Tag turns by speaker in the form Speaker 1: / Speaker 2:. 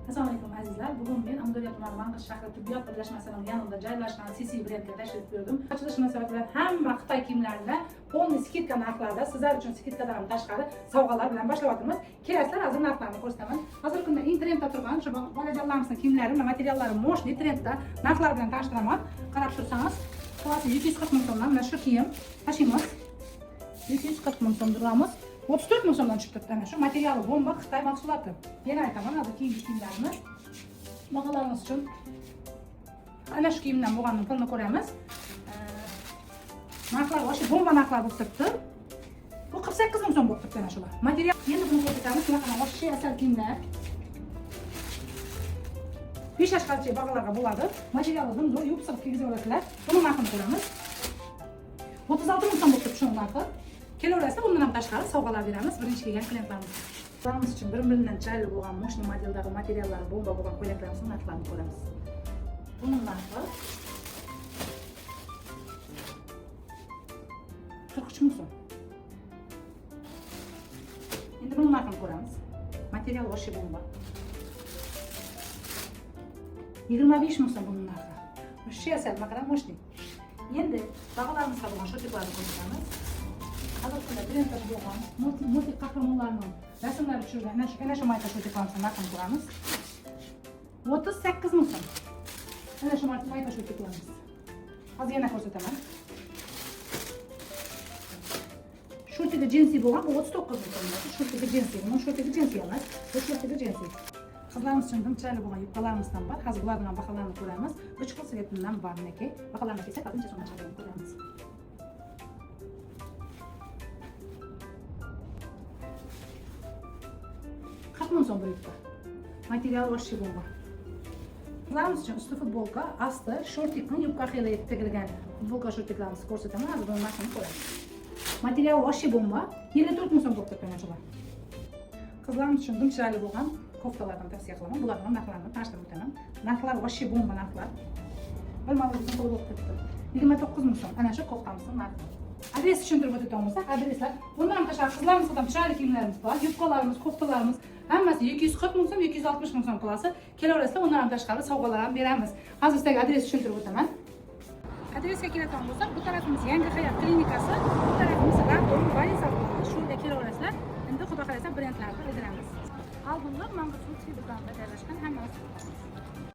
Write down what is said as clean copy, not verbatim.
Speaker 1: Assalomu alaykum azizlar. Bugun men Amudaryo tumani Mang'ich shahri tibbiyot birlashmasining yanında joylashgan CC brendga tashrif buyurdim. Ochilish munosabati bilan hamma Xitoy kiyimlarini polniy skidka narxlarda, sizlar uchun skidkadan tashqari sovg'alar bilan boshlayapmiz. Kelasizlar, hozir narxlarni ko'rsataman. Hozirgi kunda eng trendda turgan shu bolajonlarimizning kiyimlari va materiallari moshli trendda narxlar bilan tashlanaman. Qarab tursangiz, qiymosi 240 ming so'mdan mana shu kiyim tashiymiz. 240 ming so'm duramiz. 34 ming so'mdan chiqib turibdi. Shu materiali bomba Xitoy mahsuloti. Yana aytaman, hozir kiyimlarimiz baholarimiz uchun ana shu kiyimdan bo'lganini pulini ko'ramiz. Narxlar o'sha bomba narxlar bo'lib turibdi. Bu 48 ming so'm bo'lib turibdi ana shular. Material endi buni ko'rsatamiz. Shunaqa o'sha asal kiyimlar. 5 yoshgacha bog'larga bo'ladi. Materiali bunday yupsiq kiygizaverasizlar. Buni narxini ko'ramiz. 36 ming so'm bo'lib turibdi shu narxi. Kelaverasizlar, bundan ham tashqari sovg'alar beramiz birinchi kelgan klientlarimiz. Bizlarimiz uchun bir-biridan chiroyli bo'lgan moshni modeldagi materiallari bomba bo'lgan ko'ylaklarimizni narxlarini ko'ramiz. Buning narxi 43 ming so'm. Endi buning narxini ko'ramiz. Material o'sha bomba. 25 ming so'm buning narxi. O'sha asal maqaram moshni. Endi bog'larimizga bo'lgan shotiklarni ko'rsatamiz. Hozirda trendda bo'lgan multi qahramonlarning rasmlari tushirilgan ana shu mayka shotiklarimizni narxini ko'ramiz. 38 ming so'm. Ana shu mayka shotiklarimiz. Hozir yana ko'rsataman. Shortiga jinsi bo'lgan bu 39 ming so'm. Shortiga jinsi, bu shortiga jinsi emas, bu shortiga jinsi. Qizlarimiz uchun ham chiroyli bo'lgan yubqalarimizdan bor. Hozir bularning baholarini ko'ramiz. 3 xil svetdan bor meniki. Baholarni kelsak, birinchi so'mdan chiqarib ko'ramiz. Qatmon so'm bo'libdi. Material o'sha bomba. Qizlarimiz uchun usti futbolka, asti shortikning yubka xili tegilgan futbolka shortiklarimizni ko'rsataman. Hozir buni narxini ko'ramiz. Material o'sha bomba 54 ming so'm bo'lib turibdi mana shular. Qizlarimiz uchun ham chiroyli bo'lgan koftalardan tavsiya qilaman. Bularning narxlarini tanishtirib o'taman. Narxlar o'sha bomba narxlar. Bir ma'lumotni qo'lga kiritdi. 29 ming so'm. Ana shu koftamizning narxi. Adres tushuntirib o'tamiz. Adreslar. Bundan tashqari qizlarimizga ham chiroyli kiyimlarimiz bor. Yubkalarimiz, koftalarimiz hammasi 240 ming so'm, 260 ming so'm qilasiz. Kelaverasizlar, undan tashqari sovg'alar ham beramiz. Hozir sizlarga adres tushuntirib o'taman. Adresga keladigan bo'lsak, bu tarafimiz Yangi hayot klinikasi, bu tarafimiz Radon Baysa. Shunda kelaverasizlar. Endi xudo xolasa brendlarni bildiramiz. Oldinda Mang'ich do'konida joylashgan hammasi.